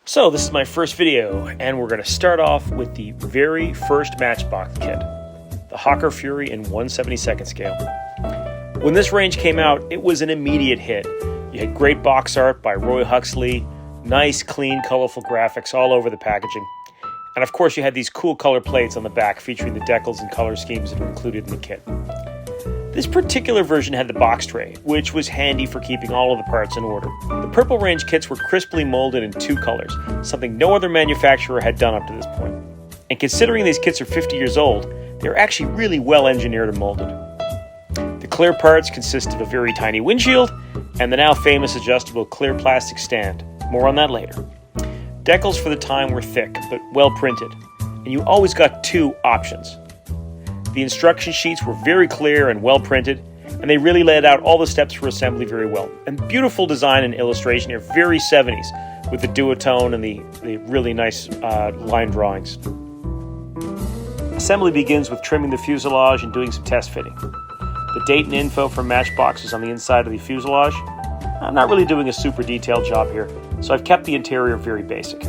So this is my first video, and we're going to start off with the very first Matchbox kit, the Hawker Fury in 1/72 scale. When this range came out, it was an immediate hit. You had great box art by Roy Huxley, nice, clean, colorful graphics all over the packaging. And of course you had these cool color plates on the back featuring the decals and color schemes that were included in the kit. This particular version had the box tray, which was handy for keeping all of the parts in order. The Purple range kits were crisply molded in 2 colors, something no other manufacturer had done up to this point. And considering these kits are 50 years old, they're actually really well engineered and molded. The clear parts consist of a very tiny windshield and the now famous adjustable clear plastic stand. More on that later. Decals for the time were thick, but well printed, and you always got 2 options. The instruction sheets were very clear and well printed, and they really laid out all the steps for assembly very well. And beautiful design and illustration here, very 70s, with the duotone and the really nice line drawings. Assembly begins with trimming the fuselage and doing some test fitting. The date and info from Matchbox is on the inside of the fuselage. I'm not really doing a super detailed job here, so I've kept the interior very basic.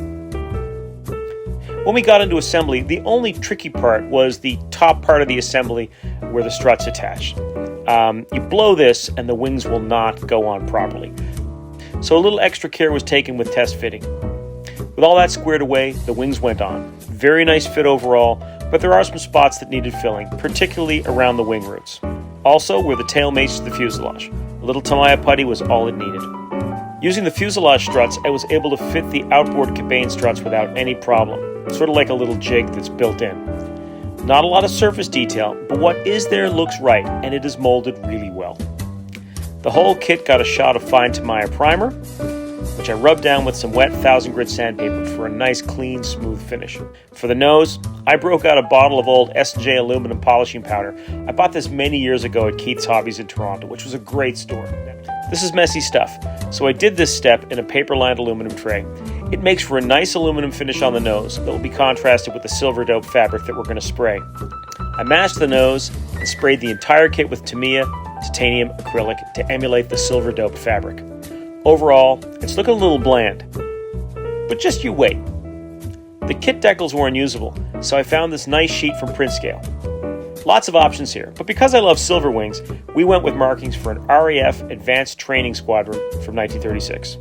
When we got into assembly, the only tricky part was the top part of the assembly where the strut's attached. You blow this and the wings will not go on properly. So a little extra care was taken with test fitting. With all that squared away, the wings went on. Very nice fit overall, but there are some spots that needed filling, particularly around the wing roots. Also, where the tail mates to the fuselage. A little Tamiya putty was all it needed. Using the fuselage struts, I was able to fit the outboard cabane struts without any problem. Sort of like a little jig that's built in. Not a lot of surface detail, but what is there looks right, and it is molded really well. The whole kit got a shot of fine Tamiya primer, which I rubbed down with some wet 1000 grit sandpaper for a nice, clean, smooth finish. For the nose, I broke out a bottle of old S&J aluminum polishing powder. I bought this many years ago at Keith's Hobbies in Toronto, which was a great store. This is messy stuff, so I did this step in a paper-lined aluminum tray. It makes for a nice aluminum finish on the nose that will be contrasted with the silver dope fabric that we're going to spray. I masked the nose and sprayed the entire kit with Tamiya titanium acrylic to emulate the silver dope fabric. Overall, it's looking a little bland, but just you wait. The kit decals were unusable, so I found this nice sheet from Print Scale. Lots of options here, but because I love silver wings, we went with markings for an RAF Advanced Training Squadron from 1936.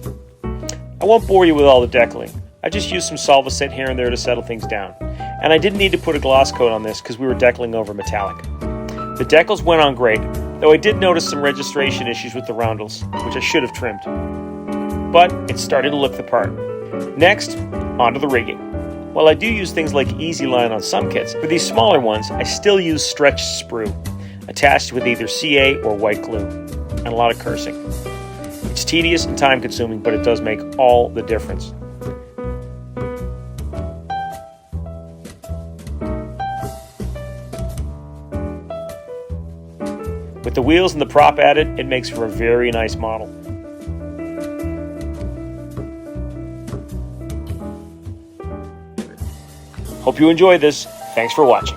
I won't bore you with all the decaling. I just used some Solvacet here and there to settle things down. And I didn't need to put a gloss coat on this because we were decaling over metallic. The decals went on great, though I did notice some registration issues with the roundels, which I should have trimmed. But it's starting to look the part. Next, onto the rigging. While I do use things like Easy Line on some kits, for these smaller ones, I still use stretched sprue, attached with either CA or white glue, and a lot of cursing. It's tedious and time-consuming, but it does make all the difference. With the wheels and the prop added, it makes for a very nice model. Hope you enjoyed this. Thanks for watching.